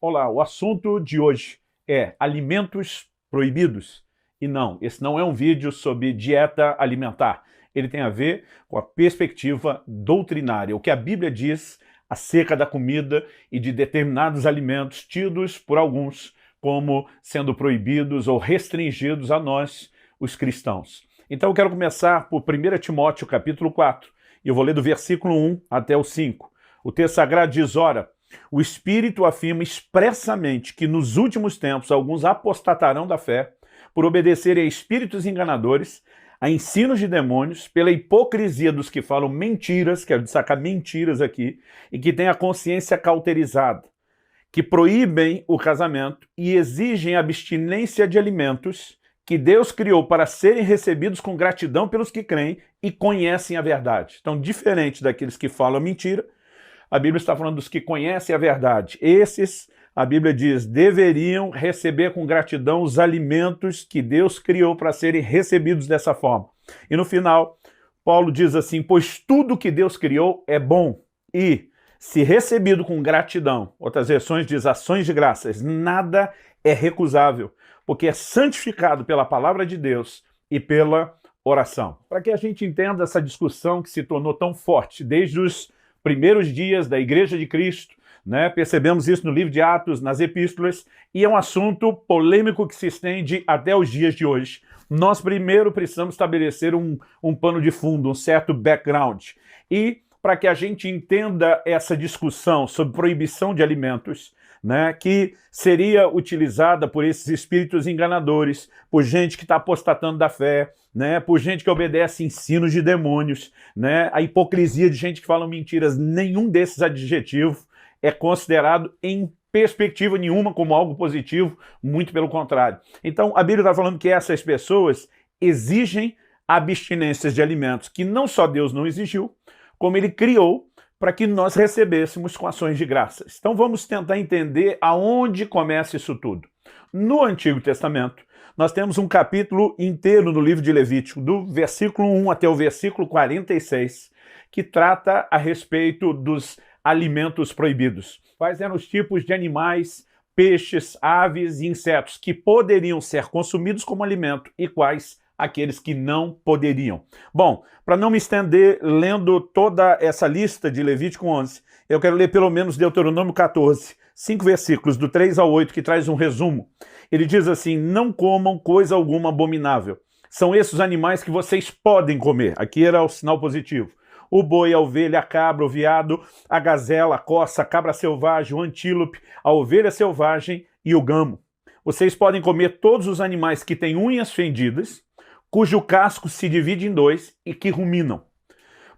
Olá, o assunto de hoje é alimentos proibidos. E não, esse não é um vídeo sobre dieta alimentar. Ele tem a ver com a perspectiva doutrinária, o que a Bíblia diz acerca da comida e de determinados alimentos tidos por alguns como sendo proibidos ou restringidos a nós, os cristãos. Então eu quero começar por 1 Timóteo capítulo 4, e eu vou ler do versículo 1 até o 5. O texto sagrado diz: ora, o Espírito afirma expressamente que nos últimos tempos alguns apostatarão da fé por obedecerem a espíritos enganadores, a ensinos de demônios, pela hipocrisia dos que falam mentiras, quero destacar mentiras aqui, e que têm a consciência cauterizada, que proíbem o casamento e exigem abstinência de alimentos que Deus criou para serem recebidos com gratidão pelos que creem e conhecem a verdade. Então, diferente daqueles que falam mentira, a Bíblia está falando dos que conhecem a verdade. Esses, a Bíblia diz, deveriam receber com gratidão os alimentos que Deus criou para serem recebidos dessa forma. E no final, Paulo diz assim: pois tudo que Deus criou é bom e, se recebido com gratidão, outras versões diz ações de graças, nada é recusável, porque é santificado pela palavra de Deus e pela oração. Para que a gente entenda essa discussão que se tornou tão forte desde os primeiros dias da Igreja de Cristo, né? Percebemos isso no livro de Atos, nas epístolas, e é um assunto polêmico que se estende até os dias de hoje. Nós primeiro precisamos estabelecer um pano de fundo, um certo background. E para que a gente entenda essa discussão sobre proibição de alimentos, né, que seria utilizada por esses espíritos enganadores, por gente que está apostatando da fé, né, por gente que obedece ensinos de demônios, né, a hipocrisia de gente que fala mentiras, nenhum desses adjetivos é considerado em perspectiva nenhuma como algo positivo, muito pelo contrário. Então a Bíblia está falando que essas pessoas exigem abstinências de alimentos que não só Deus não exigiu, como Ele criou para que nós recebêssemos com ações de graças. Então vamos tentar entender aonde começa isso tudo. No Antigo Testamento, nós temos um capítulo inteiro no livro de Levítico, do versículo 1 até o versículo 46, que trata a respeito dos alimentos proibidos. Quais eram os tipos de animais, peixes, aves e insetos que poderiam ser consumidos como alimento e quais aqueles que não poderiam. Bom, para não me estender lendo toda essa lista de Levítico 11, eu quero ler pelo menos Deuteronômio 14, 5 versículos, do 3 ao 8, que traz um resumo. Ele diz assim: não comam coisa alguma abominável. São esses os animais que vocês podem comer. Aqui era o sinal positivo. O boi, a ovelha, a cabra, o veado, a gazela, a corça, a cabra selvagem, o antílope, a ovelha selvagem e o gamo. Vocês podem comer todos os animais que têm unhas fendidas, cujo casco se divide em dois e que ruminam.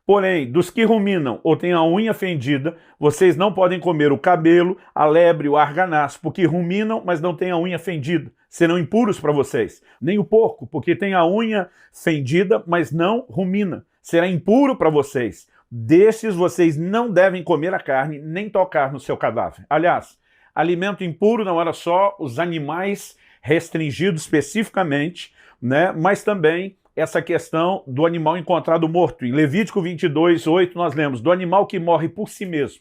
Porém, dos que ruminam ou têm a unha fendida, vocês não podem comer o cabelo, a lebre, o arganaz, porque ruminam, mas não têm a unha fendida. Serão impuros para vocês. Nem o porco, porque tem a unha fendida, mas não rumina. Será impuro para vocês. Desses vocês não devem comer a carne, nem tocar no seu cadáver. Aliás, alimento impuro não era só os animais restringidos especificamente, né, mas também essa questão do animal encontrado morto. Em Levítico 22, 8, nós lemos: do animal que morre por si mesmo,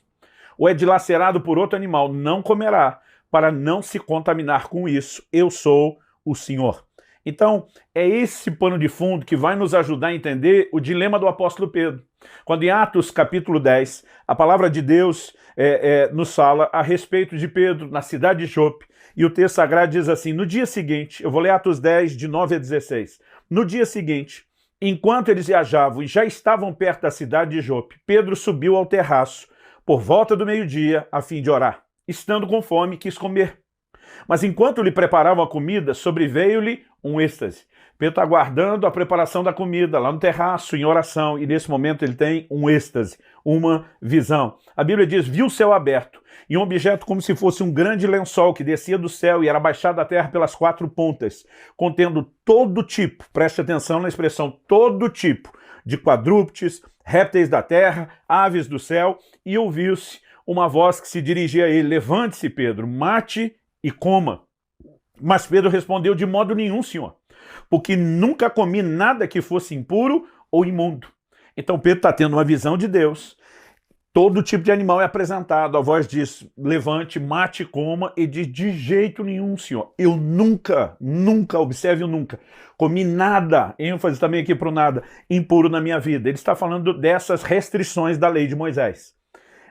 ou é dilacerado por outro animal, não comerá, para não se contaminar com isso. Eu sou o Senhor. Então, é esse pano de fundo que vai nos ajudar a entender o dilema do apóstolo Pedro. Quando em Atos capítulo 10, a palavra de Deus nos fala a respeito de Pedro na cidade de Jope, e o texto sagrado diz assim: no dia seguinte, eu vou ler Atos 10, de 9 a 16, no dia seguinte, enquanto eles viajavam e já estavam perto da cidade de Jope, Pedro subiu ao terraço por volta do meio-dia a fim de orar. Estando com fome, quis comer. Mas enquanto lhe preparavam a comida, sobreveio-lhe um êxtase. Pedro está aguardando a preparação da comida lá no terraço, em oração, e nesse momento ele tem um êxtase, uma visão. A Bíblia diz: viu o céu aberto, e um objeto como se fosse um grande lençol que descia do céu e era baixado da terra pelas quatro pontas, contendo todo tipo, preste atenção na expressão, todo tipo de quadrúpedes, répteis da terra, aves do céu, e ouviu-se uma voz que se dirigia a ele: levante-se, Pedro, mate e coma. Mas Pedro respondeu: de modo nenhum, Senhor, porque nunca comi nada que fosse impuro ou imundo. Então Pedro está tendo uma visão de Deus. Todo tipo de animal é apresentado. A voz diz, levante, mate, coma, e diz, de jeito nenhum, senhor. Eu nunca, observe o nunca, comi nada, ênfase também aqui para o nada, impuro na minha vida. Ele está falando dessas restrições da lei de Moisés.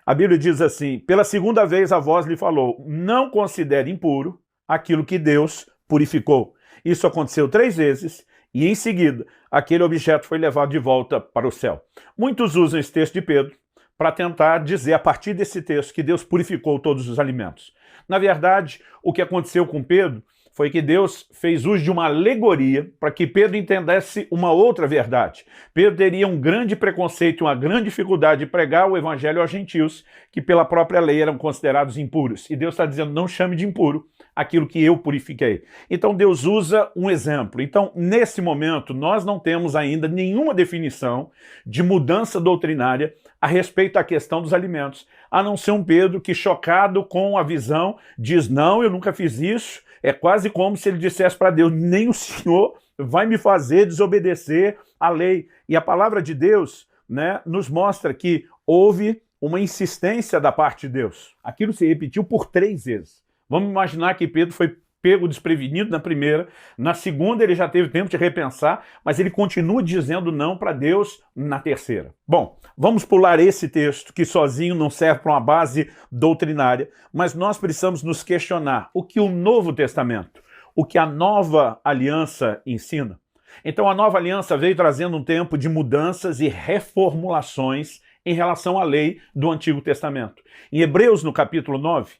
A Bíblia diz assim, pela segunda vez a voz lhe falou, não considere impuro aquilo que Deus purificou. Isso aconteceu 3 vezes, e em seguida, aquele objeto foi levado de volta para o céu. Muitos usam esse texto de Pedro para tentar dizer, a partir desse texto, que Deus purificou todos os alimentos. Na verdade, o que aconteceu com Pedro foi que Deus fez uso de uma alegoria para que Pedro entendesse uma outra verdade. Pedro teria um grande preconceito, uma grande dificuldade de pregar o evangelho aos gentios, que pela própria lei eram considerados impuros. E Deus está dizendo, não chame de impuro aquilo que eu purifiquei. Então Deus usa um exemplo. Então, nesse momento, nós não temos ainda nenhuma definição de mudança doutrinária a respeito da questão dos alimentos, a não ser um Pedro que, chocado com a visão, diz, não, eu nunca fiz isso. É quase como se ele dissesse para Deus, nem o Senhor vai me fazer desobedecer a lei. E a palavra de Deus, né, nos mostra que houve uma insistência da parte de Deus. Aquilo se repetiu por 3 vezes. Vamos imaginar que Pedro foi pego desprevenido na primeira, na segunda ele já teve tempo de repensar, mas ele continua dizendo não para Deus na terceira. Bom, vamos pular esse texto, que sozinho não serve para uma base doutrinária, mas nós precisamos nos questionar o que o Novo Testamento, o que a Nova Aliança ensina. Então a Nova Aliança veio trazendo um tempo de mudanças e reformulações em relação à lei do Antigo Testamento. Em Hebreus, no capítulo 9,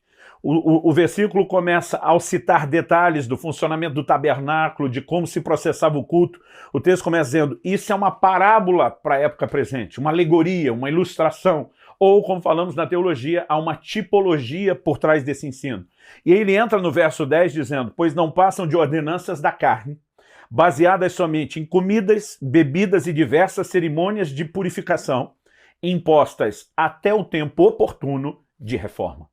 o versículo começa ao citar detalhes do funcionamento do tabernáculo, de como se processava o culto. O texto começa dizendo, isso é uma parábola para a época presente, uma alegoria, uma ilustração, ou, como falamos na teologia, há uma tipologia por trás desse ensino. E aí ele entra no verso 10 dizendo, pois não passam de ordenanças da carne, baseadas somente em comidas, bebidas e diversas cerimônias de purificação, impostas até o tempo oportuno de reforma.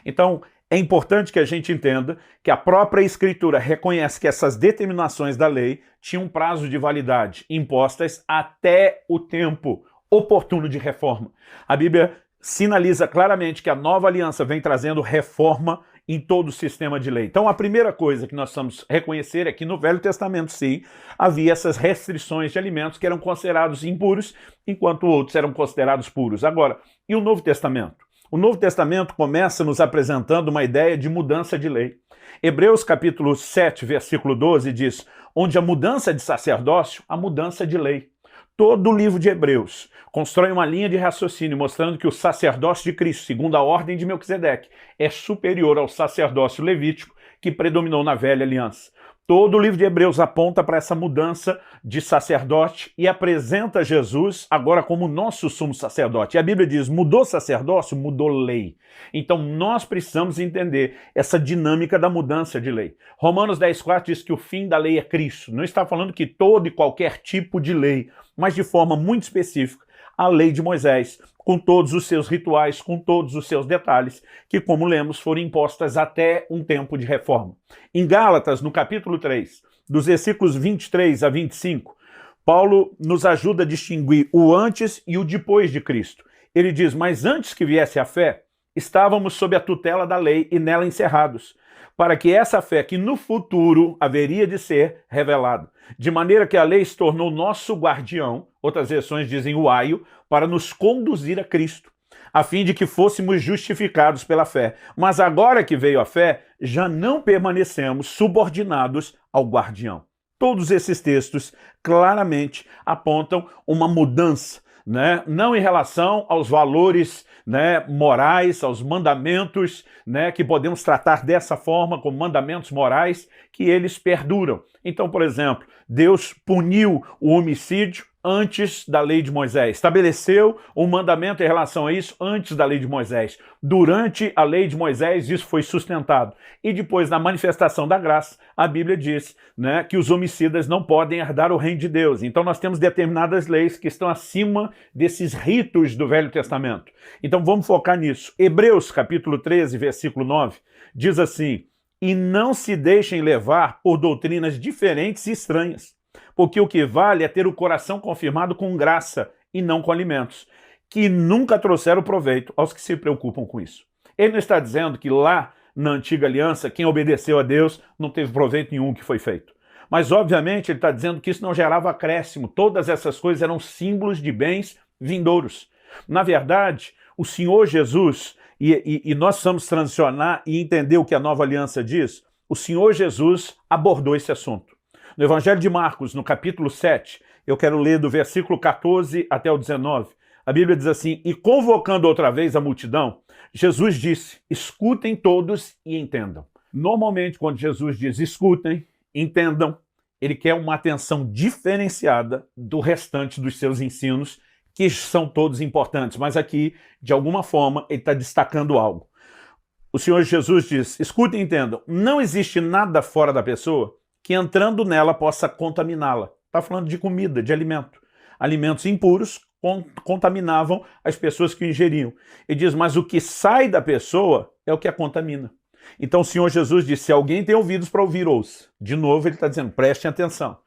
Então, é importante que a gente entenda que a própria Escritura reconhece que essas determinações da lei tinham um prazo de validade, impostas até o tempo oportuno de reforma. A Bíblia sinaliza claramente que a nova aliança vem trazendo reforma em todo o sistema de lei. Então, a primeira coisa que nós precisamos reconhecer é que no Velho Testamento, sim, havia essas restrições de alimentos que eram considerados impuros, enquanto outros eram considerados puros. Agora, e o Novo Testamento? O Novo Testamento começa nos apresentando uma ideia de mudança de lei. Hebreus capítulo 7, versículo 12 diz, onde a mudança de sacerdócio, a mudança de lei. Todo o livro de Hebreus constrói uma linha de raciocínio mostrando que o sacerdócio de Cristo, segundo a ordem de Melquisedeque, é superior ao sacerdócio levítico que predominou na velha aliança. Todo o livro de Hebreus aponta para essa mudança de sacerdote e apresenta Jesus agora como nosso sumo sacerdote. E a Bíblia diz, mudou sacerdócio, mudou lei. Então nós precisamos entender essa dinâmica da mudança de lei. Romanos 10,4 diz que o fim da lei é Cristo. Não está falando que todo e qualquer tipo de lei, mas de forma muito específica, a lei de Moisés, com todos os seus rituais, com todos os seus detalhes, que, como lemos, foram impostas até um tempo de reforma. Em Gálatas, no capítulo 3, dos versículos 23 a 25, Paulo nos ajuda a distinguir o antes e o depois de Cristo. Ele diz, mas antes que viesse a fé, estávamos sob a tutela da lei e nela encerrados, para que essa fé que no futuro haveria de ser revelada. De maneira que a lei se tornou nosso guardião, outras versões dizem o aio, para nos conduzir a Cristo, a fim de que fôssemos justificados pela fé. Mas agora que veio a fé, já não permanecemos subordinados ao guardião. Todos esses textos claramente apontam uma mudança, né? Não em relação aos valores, né, morais, aos mandamentos, né, que podemos tratar dessa forma, como mandamentos morais, que eles perduram. Então, por exemplo, Deus puniu o homicídio antes da lei de Moisés, estabeleceu um mandamento em relação a isso antes da lei de Moisés. Durante a lei de Moisés, isso foi sustentado. E depois, na manifestação da graça, a Bíblia diz, né, que os homicidas não podem herdar o reino de Deus. Então nós temos determinadas leis que estão acima desses ritos do Velho Testamento. Então vamos focar nisso. Hebreus capítulo 13, versículo 9, diz assim, e não se deixem levar por doutrinas diferentes e estranhas, porque o que vale é ter o coração confirmado com graça e não com alimentos, que nunca trouxeram proveito aos que se preocupam com isso. Ele não está dizendo que lá na antiga aliança, quem obedeceu a Deus não teve proveito nenhum que foi feito. Mas, obviamente, ele está dizendo que isso não gerava acréscimo. Todas essas coisas eram símbolos de bens vindouros. Na verdade, o Senhor Jesus, e nós precisamos transicionar e entender o que a nova aliança diz, o Senhor Jesus abordou esse assunto. No Evangelho de Marcos, no capítulo 7, eu quero ler do versículo 14 até o 19, a Bíblia diz assim: e convocando outra vez a multidão, Jesus disse, escutem todos e entendam. Normalmente, quando Jesus diz escutem, entendam, ele quer uma atenção diferenciada do restante dos seus ensinos, que são todos importantes, mas aqui, de alguma forma, ele está destacando algo. O Senhor Jesus diz, escutem e entendam, não existe nada fora da pessoa que entrando nela possa contaminá-la. Está falando de comida, de alimento. Alimentos impuros contaminavam as pessoas que o ingeriam. Ele diz, mas o que sai da pessoa é o que a contamina. Então o Senhor Jesus disse, se alguém tem ouvidos para ouvir, ouça. De novo ele está dizendo, prestem atenção.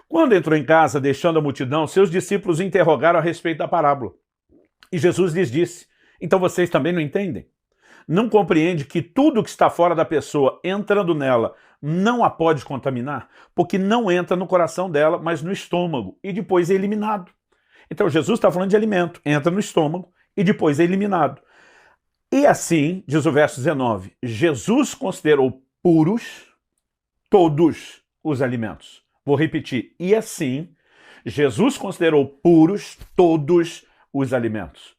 Quando entrou em casa, deixando a multidão, seus discípulos interrogaram a respeito da parábola. E Jesus lhes disse, então vocês também não entendem? Não compreende que tudo que está fora da pessoa, entrando nela, não a pode contaminar? Porque não entra no coração dela, mas no estômago, e depois é eliminado. Então Jesus está falando de alimento, entra no estômago e depois é eliminado. E assim, diz o verso 19, Jesus considerou puros todos os alimentos. Vou repetir, e assim, Jesus considerou puros todos os alimentos.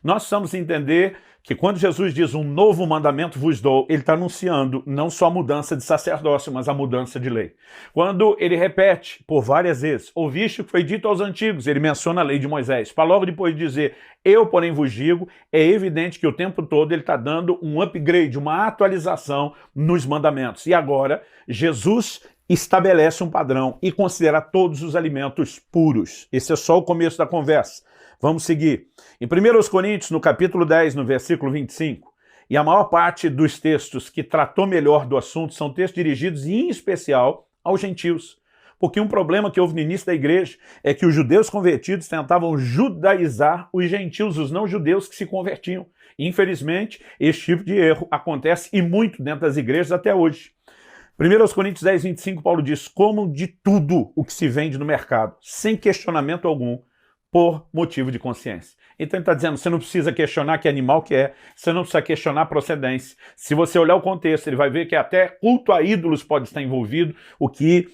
Nós precisamos entender que quando Jesus diz um novo mandamento vos dou, ele está anunciando não só a mudança de sacerdócio, mas a mudança de lei. Quando ele repete por várias vezes, ouviste o que foi dito aos antigos, ele menciona a lei de Moisés, para logo depois dizer, eu porém vos digo, é evidente que o tempo todo ele está dando um upgrade, uma atualização nos mandamentos. E agora, Jesus estabelece um padrão e considera todos os alimentos puros. Esse é só o começo da conversa. Vamos seguir. Em 1 Coríntios, no capítulo 10, no versículo 25, e a maior parte dos textos que tratou melhor do assunto são textos dirigidos, em especial, aos gentios. Porque um problema que houve no início da igreja é que os judeus convertidos tentavam judaizar os gentios, os não-judeus que se convertiam. Infelizmente, esse tipo de erro acontece e muito dentro das igrejas até hoje. 1 Coríntios 10, 25, Paulo diz, comam de tudo o que se vende no mercado, sem questionamento algum, por motivo de consciência. Então ele está dizendo, você não precisa questionar que animal que é, você não precisa questionar a procedência. Se você olhar o contexto, ele vai ver que até culto a ídolos pode estar envolvido, o que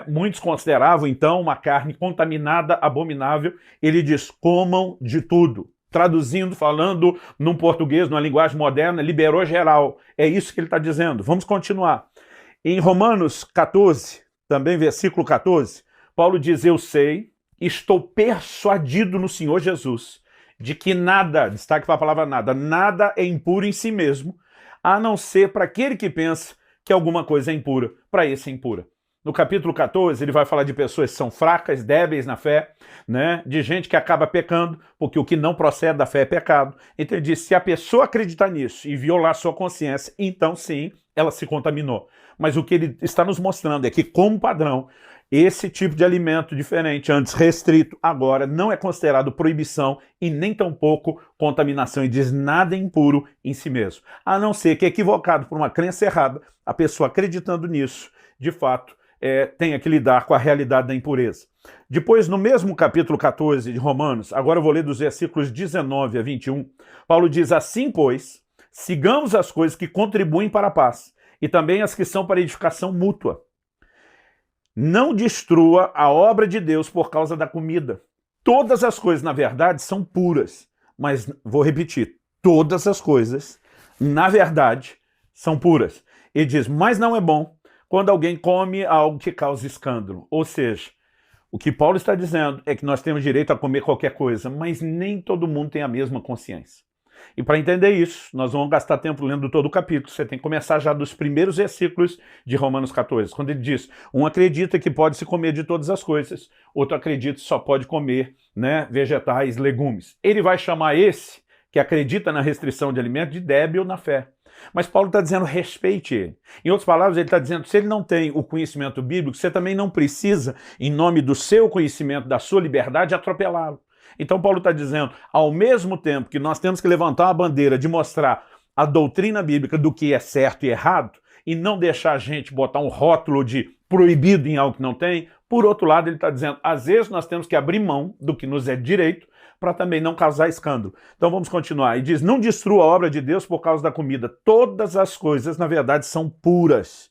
muitos consideravam então uma carne contaminada, abominável. Ele diz, comam de tudo. Traduzindo, falando num português, numa linguagem moderna, liberou geral. É isso que ele está dizendo. Vamos continuar. Em Romanos 14, também versículo 14, Paulo diz, eu sei, estou persuadido no Senhor Jesus, de que nada, destaque para a palavra nada, nada é impuro em si mesmo, a não ser para aquele que pensa que alguma coisa é impura, para esse é impura. No capítulo 14, ele vai falar de pessoas que são fracas, débeis na fé, de gente que acaba pecando, porque o que não procede da fé é pecado. Então ele diz, se a pessoa acreditar nisso e violar sua consciência, então sim, ela se contaminou. Mas o que ele está nos mostrando é que, como padrão, esse tipo de alimento diferente, antes restrito, agora não é considerado proibição e nem tampouco contaminação. E diz nada impuro em si mesmo. A não ser que, equivocado por uma crença errada, a pessoa acreditando nisso, de fato, tenha que lidar com a realidade da impureza. Depois, no mesmo capítulo 14 de Romanos, agora eu vou ler dos versículos 19 a 21, Paulo diz, assim, pois, sigamos as coisas que contribuem para a paz e também as que são para edificação mútua. Não destrua a obra de Deus por causa da comida. Todas as coisas, na verdade, são puras. Mas, vou repetir, todas as coisas, na verdade, são puras. Ele diz, mas não é bom quando alguém come algo que causa escândalo. Ou seja, o que Paulo está dizendo é que nós temos direito a comer qualquer coisa, mas nem todo mundo tem a mesma consciência. E para entender isso, nós vamos gastar tempo lendo todo o capítulo. Você tem que começar já dos primeiros versículos de Romanos 14, quando ele diz, um acredita que pode se comer de todas as coisas, outro acredita que só pode comer vegetais, legumes. Ele vai chamar esse, que acredita na restrição de alimento, de débil na fé. Mas Paulo está dizendo, respeite ele. Em outras palavras, ele está dizendo, se ele não tem o conhecimento bíblico, você também não precisa, em nome do seu conhecimento, da sua liberdade, atropelá-lo. Então Paulo está dizendo, ao mesmo tempo que nós temos que levantar uma bandeira de mostrar a doutrina bíblica do que é certo e errado, e não deixar a gente botar um rótulo de proibido em algo que não tem, por outro lado ele está dizendo, às vezes nós temos que abrir mão do que nos é direito, para também não causar escândalo. Então vamos continuar. E diz, não destrua a obra de Deus por causa da comida. Todas as coisas, na verdade, são puras.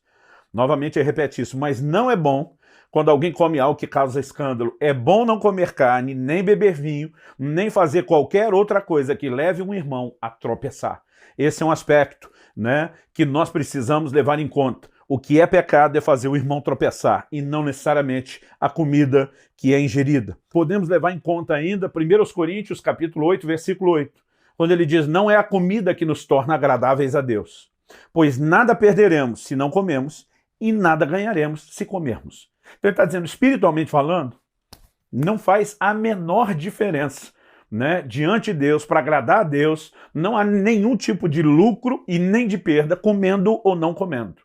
Novamente ele repete isso, mas não é bom quando alguém come algo que causa escândalo. É bom não comer carne, nem beber vinho, nem fazer qualquer outra coisa que leve um irmão a tropeçar. Esse é um aspecto, né, que nós precisamos levar em conta. O que é pecado é fazer o irmão tropeçar e não necessariamente a comida que é ingerida. Podemos levar em conta ainda 1 Coríntios capítulo 8, versículo 8, quando ele diz, não é a comida que nos torna agradáveis a Deus, pois nada perderemos se não comemos e nada ganharemos se comermos. Então ele está dizendo, espiritualmente falando, não faz a menor diferença, né, diante de Deus, para agradar a Deus, não há nenhum tipo de lucro e nem de perda comendo ou não comendo.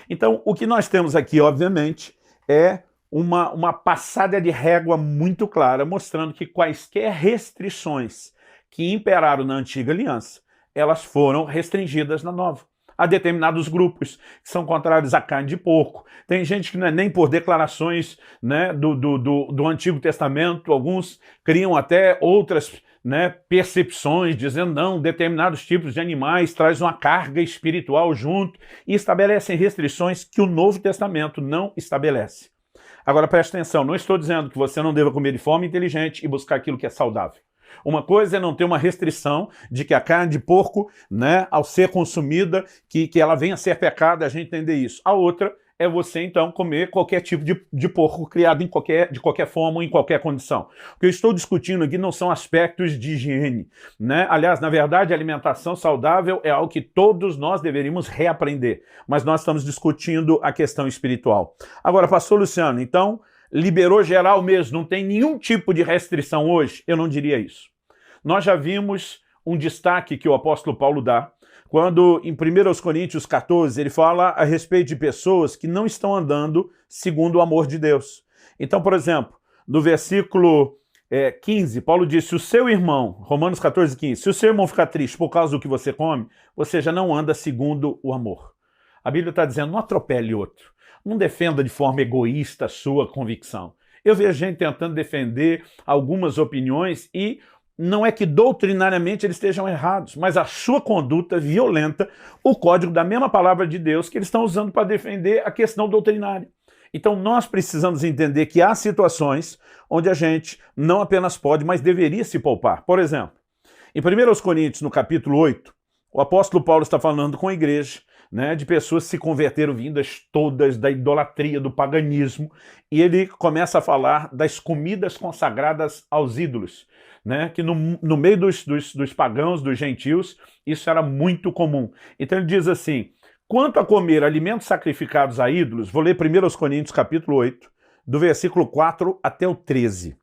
Então, o que nós temos aqui, obviamente, é uma passada de régua muito clara, mostrando que quaisquer restrições que imperaram na antiga aliança, elas foram restringidas na nova. Há determinados grupos que são contrários à carne de porco. Tem gente que não é nem por declarações, né, do Antigo Testamento, alguns criam até outras, né, percepções, dizendo não, determinados tipos de animais trazem uma carga espiritual junto e estabelecem restrições que o Novo Testamento não estabelece. Agora preste atenção, não estou dizendo que você não deva comer de forma inteligente e buscar aquilo que é saudável. Uma coisa é não ter uma restrição de que a carne de porco, né, ao ser consumida, que ela venha a ser pecado, a gente entender isso. A outra é você, então, comer qualquer tipo de porco criado de qualquer forma ou em qualquer condição. O que eu estou discutindo aqui não são aspectos de higiene, né? Aliás, na verdade, a alimentação saudável é algo que todos nós deveríamos reaprender, mas nós estamos discutindo a questão espiritual. Agora, pastor Luciano, então, liberou geral mesmo, não tem nenhum tipo de restrição hoje? Eu não diria isso. Nós já vimos um destaque que o apóstolo Paulo dá, quando em 1 Coríntios 14 ele fala a respeito de pessoas que não estão andando segundo o amor de Deus. Então, por exemplo, no versículo 15, Paulo diz, se o seu irmão, Romanos 14, 15, se o seu irmão ficar triste por causa do que você come, você já não anda segundo o amor. A Bíblia está dizendo, não atropele outro. Não defenda de forma egoísta a sua convicção. Eu vejo gente tentando defender algumas opiniões e não é que doutrinariamente eles estejam errados, mas a sua conduta violenta o código da mesma palavra de Deus que eles estão usando para defender a questão doutrinária. Então nós precisamos entender que há situações onde a gente não apenas pode, mas deveria se poupar. Por exemplo, em 1 Coríntios, no capítulo 8, o apóstolo Paulo está falando com a igreja, né, de pessoas que se converteram vindas todas da idolatria, do paganismo, e ele começa a falar das comidas consagradas aos ídolos, né, que no meio dos pagãos, dos gentios, isso era muito comum. Então ele diz assim, quanto a comer alimentos sacrificados a ídolos, vou ler 1 Coríntios capítulo 8, do versículo 4 até o 13.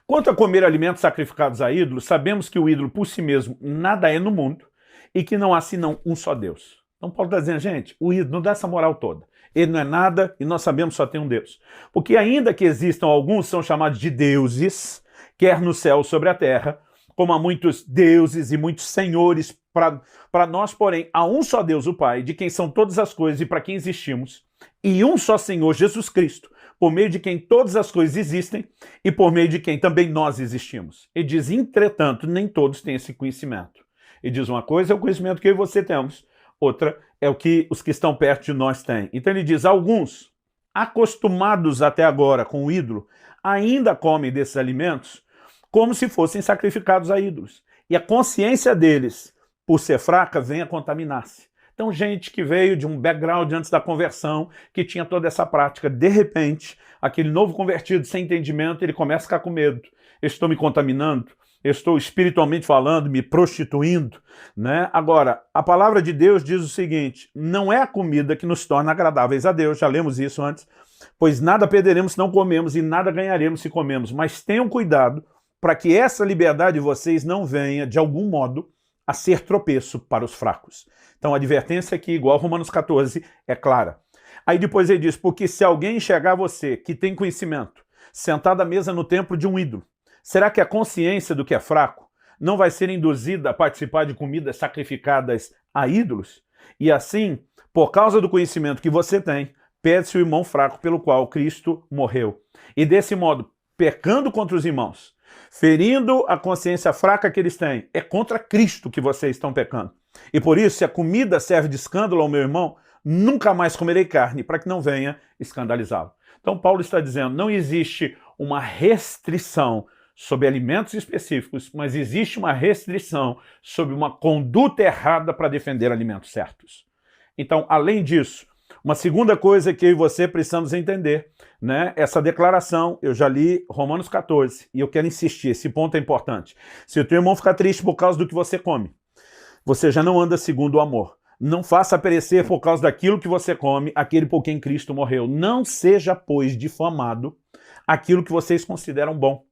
Quanto a comer alimentos sacrificados a ídolos, sabemos que o ídolo por si mesmo nada é no mundo e que não há senão um só Deus. Então Paulo está dizendo, gente, o ídolo não dá essa moral toda. Ele não é nada e nós sabemos que só tem um Deus. Porque ainda que existam alguns, são chamados de deuses, quer no céu ou sobre a terra, como há muitos deuses e muitos senhores, para nós, porém, há um só Deus, o Pai, de quem são todas as coisas e para quem existimos, e um só Senhor, Jesus Cristo, por meio de quem todas as coisas existem e por meio de quem também nós existimos. Ele diz, entretanto, nem todos têm esse conhecimento. Ele diz, uma coisa é o conhecimento que eu e você temos, outra é o que os que estão perto de nós têm. Então ele diz, alguns, acostumados até agora com o ídolo, ainda comem desses alimentos como se fossem sacrificados a ídolos. E a consciência deles, por ser fraca, vem a contaminar-se. Então gente que veio de um background antes da conversão, que tinha toda essa prática, de repente, aquele novo convertido sem entendimento, ele começa a ficar com medo. Eu estou me contaminando? Eu estou espiritualmente falando, me prostituindo, né? Agora, a palavra de Deus diz o seguinte, não é a comida que nos torna agradáveis a Deus, já lemos isso antes, pois nada perderemos se não comemos e nada ganharemos se comemos, mas tenham cuidado para que essa liberdade de vocês não venha, de algum modo, a ser tropeço para os fracos. Então a advertência aqui, igual a Romanos 14, é clara. Aí depois ele diz, porque se alguém enxergar você, que tem conhecimento, sentado à mesa no templo de um ídolo, Será que a consciência do que é fraco não vai ser induzida a participar de comidas sacrificadas a ídolos? E assim, por causa do conhecimento que você tem, pede-se o irmão fraco pelo qual Cristo morreu. E desse modo, pecando contra os irmãos, ferindo a consciência fraca que eles têm, é contra Cristo que vocês estão pecando. E por isso, se a comida serve de escândalo ao meu irmão, nunca mais comerei carne, para que não venha escandalizá-lo. Então Paulo está dizendo, não existe uma restrição sobre alimentos específicos, mas existe uma restrição sobre uma conduta errada para defender alimentos certos. Então, além disso, uma segunda coisa que eu e você precisamos entender, né? Essa declaração, eu já li Romanos 14, e eu quero insistir, esse ponto é importante. Se o teu irmão ficar triste por causa do que você come, você já não anda segundo o amor. Não faça perecer por causa daquilo que você come aquele por quem Cristo morreu. Não seja, pois, difamado aquilo que vocês consideram bom.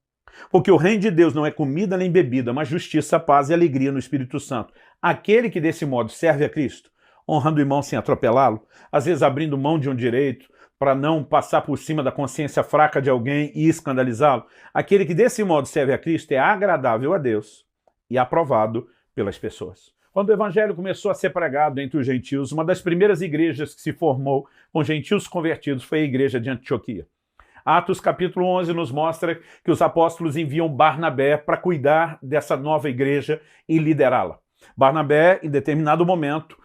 Porque o reino de Deus não é comida nem bebida, mas justiça, paz e alegria no Espírito Santo. Aquele que desse modo serve a Cristo, honrando o irmão sem atropelá-lo, às vezes abrindo mão de um direito para não passar por cima da consciência fraca de alguém e escandalizá-lo, aquele que desse modo serve a Cristo é agradável a Deus e aprovado pelas pessoas. Quando o evangelho começou a ser pregado entre os gentios, uma das primeiras igrejas que se formou com gentios convertidos foi a igreja de Antioquia. Atos capítulo 11 nos mostra que os apóstolos enviam Barnabé para cuidar dessa nova igreja e liderá-la. Barnabé, em determinado momento,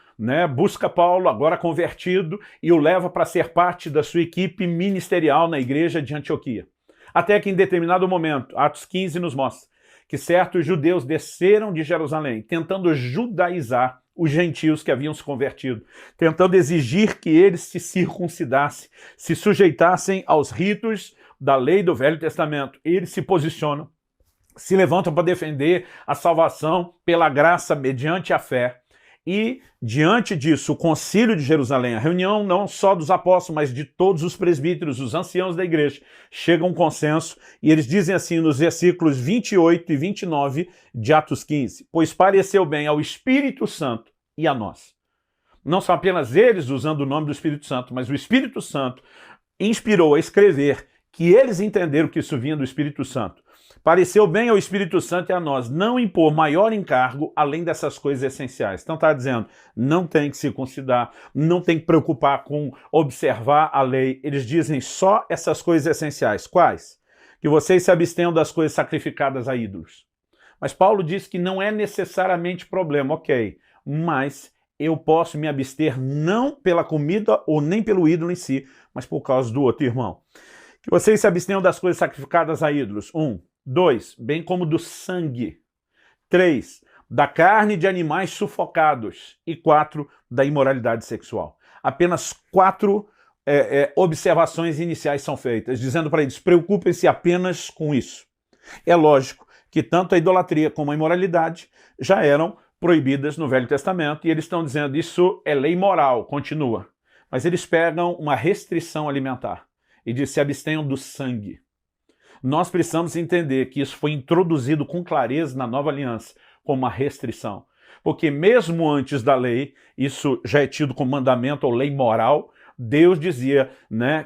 busca Paulo, agora convertido, e o leva para ser parte da sua equipe ministerial na igreja de Antioquia. Até que em determinado momento, Atos 15 nos mostra que certos judeus desceram de Jerusalém, tentando judaizar os gentios que haviam se convertido, tentando exigir que eles se circuncidassem, se sujeitassem aos ritos da lei do Velho Testamento. Eles se posicionam, se levantam para defender a salvação pela graça mediante a fé. E, diante disso, o concílio de Jerusalém, a reunião não só dos apóstolos, mas de todos os presbíteros, os anciãos da igreja, chega a um consenso, e eles dizem assim nos versículos 28 e 29 de Atos 15, pois pareceu bem ao Espírito Santo e a nós. Não são apenas eles usando o nome do Espírito Santo, mas o Espírito Santo inspirou a escrever que eles entenderam que isso vinha do Espírito Santo. Pareceu bem ao Espírito Santo e a nós não impor maior encargo além dessas coisas essenciais. Então está dizendo, não tem que circuncidar, não tem que preocupar com observar a lei. Eles dizem só essas coisas essenciais. Quais? Que vocês se abstenham das coisas sacrificadas a ídolos. Mas Paulo diz que não é necessariamente problema, ok, mas eu posso me abster não pela comida ou nem pelo ídolo em si, mas por causa do outro irmão. Que vocês se abstenham das coisas sacrificadas a ídolos. 2, bem como do sangue. 3, da carne de animais sufocados. E 4, da imoralidade sexual. Apenas 4 observações iniciais são feitas, dizendo para eles, preocupem-se apenas com isso. É lógico que tanto a idolatria como a imoralidade já eram proibidas no Velho Testamento, e eles estão dizendo, isso é lei moral, continua. Mas eles pegam uma restrição alimentar e dizem, se abstenham do sangue. Nós precisamos entender que isso foi introduzido com clareza na nova aliança como uma restrição. Porque mesmo antes da lei, isso já é tido como mandamento ou lei moral, Deus dizia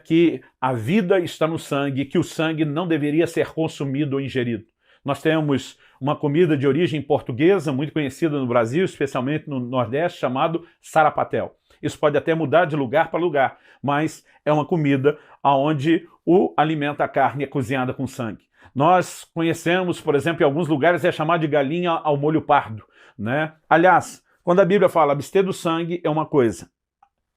que a vida está no sangue, que o sangue não deveria ser consumido ou ingerido. Nós temos uma comida de origem portuguesa, muito conhecida no Brasil, especialmente no Nordeste, chamado sarapatel. Isso pode até mudar de lugar para lugar, mas é uma comida onde o alimento, a carne, é cozinhada com sangue. Nós conhecemos, por exemplo, em alguns lugares é chamado de galinha ao molho pardo. Aliás, quando a Bíblia fala abster do sangue é uma coisa,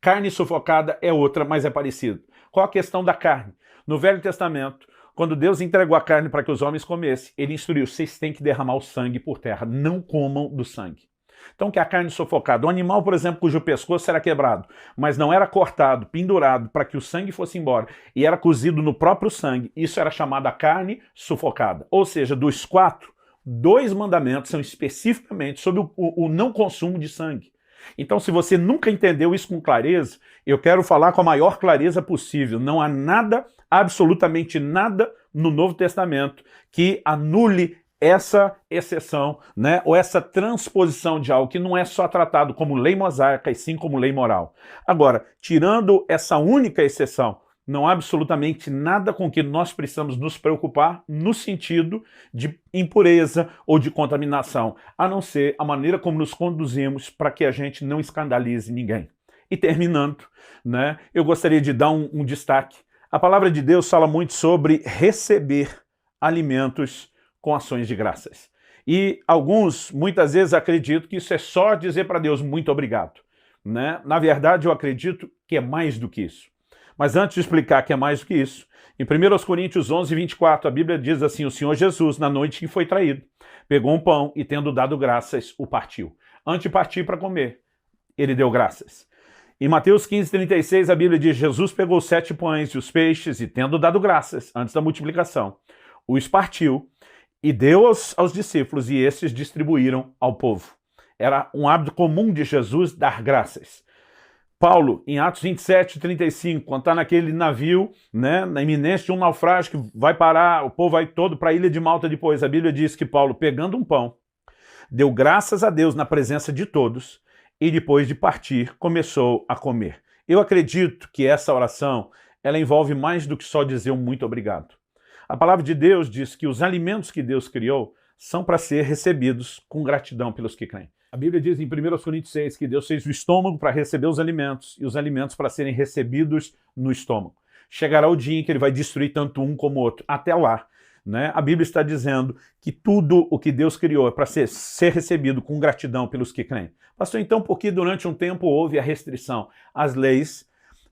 carne sufocada é outra, mas é parecido. Qual a questão da carne? No Velho Testamento, quando Deus entregou a carne para que os homens comessem, ele instruiu, vocês têm que derramar o sangue por terra, não comam do sangue. Então, que a carne sufocada, um animal, por exemplo, cujo pescoço era quebrado, mas não era cortado, pendurado, para que o sangue fosse embora, e era cozido no próprio sangue, isso era chamado a carne sufocada. Ou seja, dos 4, 2 mandamentos são especificamente sobre o não consumo de sangue. Então, se você nunca entendeu isso com clareza, eu quero falar com a maior clareza possível. Não há nada, absolutamente nada, no Novo Testamento que anule essa exceção, ou essa transposição de algo que não é só tratado como lei mosaica, e sim como lei moral. Agora, tirando essa única exceção, Não há absolutamente nada com que nós precisamos nos preocupar no sentido de impureza ou de contaminação, a não ser a maneira como nos conduzimos para que a gente não escandalize ninguém. E terminando, né, eu gostaria de dar um destaque. A palavra de Deus fala muito sobre receber alimentos com ações de graças. E alguns, muitas vezes, acreditam que isso é só dizer para Deus muito obrigado, né? Na verdade, eu acredito que é mais do que isso. Mas antes de explicar que é mais do que isso, em 1 Coríntios 11, 24, a Bíblia diz assim: o Senhor Jesus, na noite que foi traído, pegou um pão e, tendo dado graças, o partiu. Antes de partir para comer, ele deu graças. Em Mateus 15, 36, a Bíblia diz: Jesus pegou os 7 pães e os peixes e, tendo dado graças, antes da multiplicação, os partiu e deu aos discípulos, e esses distribuíram ao povo. Era um hábito comum de Jesus dar graças. Paulo, em Atos 27, 35, quando está naquele navio, né, na iminência de um naufrágio que vai parar, o povo vai todo para a ilha de Malta depois, a Bíblia diz que Paulo, pegando um pão, deu graças a Deus na presença de todos, e depois de partir, começou a comer. Eu acredito que essa oração, ela envolve mais do que só dizer um muito obrigado. A palavra de Deus diz que os alimentos que Deus criou são para ser recebidos com gratidão pelos que creem. A Bíblia diz em 1 Coríntios 6 que Deus fez o estômago para receber os alimentos e os alimentos para serem recebidos no estômago. Chegará o dia em que ele vai destruir tanto um como o outro. Até lá, né? A Bíblia está dizendo que tudo o que Deus criou é para ser recebido com gratidão pelos que creem. Pastor, então por que durante um tempo houve a restrição? As leis,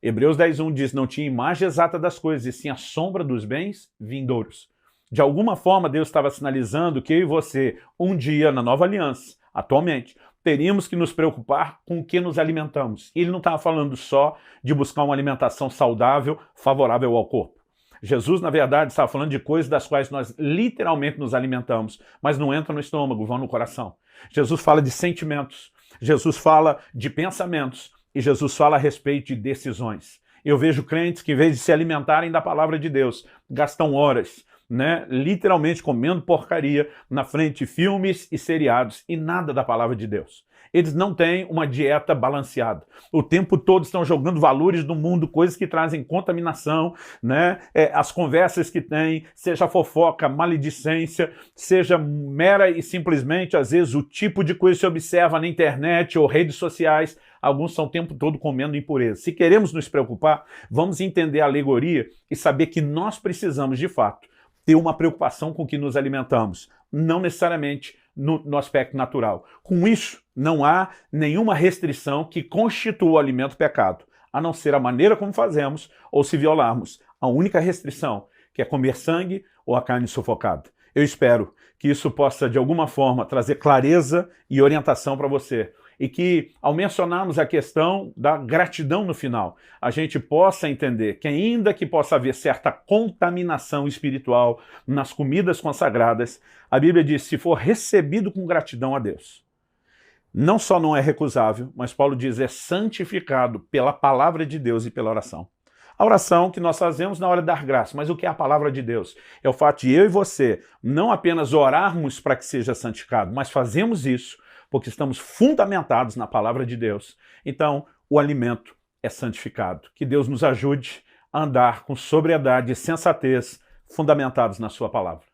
Hebreus 10:1 diz, não tinha imagem exata das coisas, e sim a sombra dos bens vindouros. De alguma forma Deus estava sinalizando que eu e você, um dia na nova aliança, atualmente, teríamos que nos preocupar com o que nos alimentamos. Ele não estava falando só de buscar uma alimentação saudável, favorável ao corpo. Jesus, na verdade, estava falando de coisas das quais nós literalmente nos alimentamos, mas não entram no estômago, vão no coração. Jesus fala de sentimentos, Jesus fala de pensamentos e Jesus fala a respeito de decisões. Eu vejo crentes que, em vez de se alimentarem da palavra de Deus, gastam horas, né, literalmente comendo porcaria na frente de filmes e seriados e nada da palavra de Deus. Eles não têm uma dieta balanceada. O tempo todo estão jogando valores do mundo, coisas que trazem contaminação, né? As conversas que têm, seja fofoca, maledicência, seja mera e simplesmente, às vezes, o tipo de coisa que se observa na internet ou redes sociais. Alguns estão o tempo todo comendo impureza. Se queremos nos preocupar, vamos entender a alegoria e saber que nós precisamos, de fato, ter uma preocupação com o que nos alimentamos, não necessariamente no aspecto natural. Com isso, não há nenhuma restrição que constitua o alimento pecado, a não ser a maneira como fazemos ou se violarmos. A única restrição, que é comer sangue ou a carne sufocada. Eu espero que isso possa, de alguma forma, trazer clareza e orientação para você. E que, ao mencionarmos a questão da gratidão no final, a gente possa entender que, ainda que possa haver certa contaminação espiritual nas comidas consagradas, a Bíblia diz, se for recebido com gratidão a Deus, não só não é recusável, mas Paulo diz, é santificado pela palavra de Deus e pela oração. A oração que nós fazemos na hora de dar graça, mas o que é a palavra de Deus? É o fato de eu e você não apenas orarmos para que seja santificado, mas fazemos isso porque estamos fundamentados na palavra de Deus. Então, o alimento é santificado. Que Deus nos ajude a andar com sobriedade e sensatez, fundamentados na sua palavra.